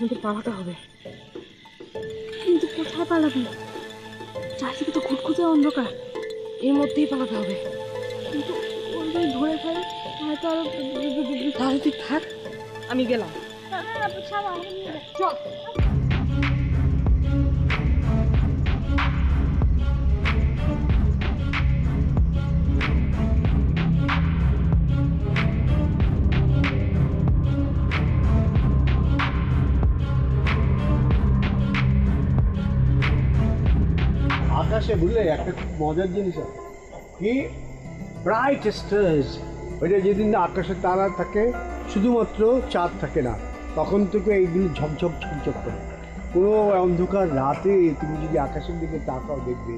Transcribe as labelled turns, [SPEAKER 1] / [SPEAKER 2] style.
[SPEAKER 1] আমাদের পালাতে হবে। কিন্তু কোথায় পালাবি? চারদিকে তো ঘুটঘুটে অন্ধকার। এর মধ্যেই পালাতে হবে। কিন্তু ওই যদি ধরে ফেলে হয়তো আরো। তাহলে তুই থাক, আমি গেলাম। চল।
[SPEAKER 2] আকাশে বুঝলে একটা খুব মজার জিনিস আছে কি, ব্রাইট স্টার্স। ওইটা যেদিন না আকাশে তারা থাকে, শুধুমাত্র চাঁদ থাকে না, তখন থেকে এইগুলো ঝকঝক ঝকঝক করে। কোনো অন্ধকার রাতে তুমি যদি আকাশের দিকে তাকাও দেখবে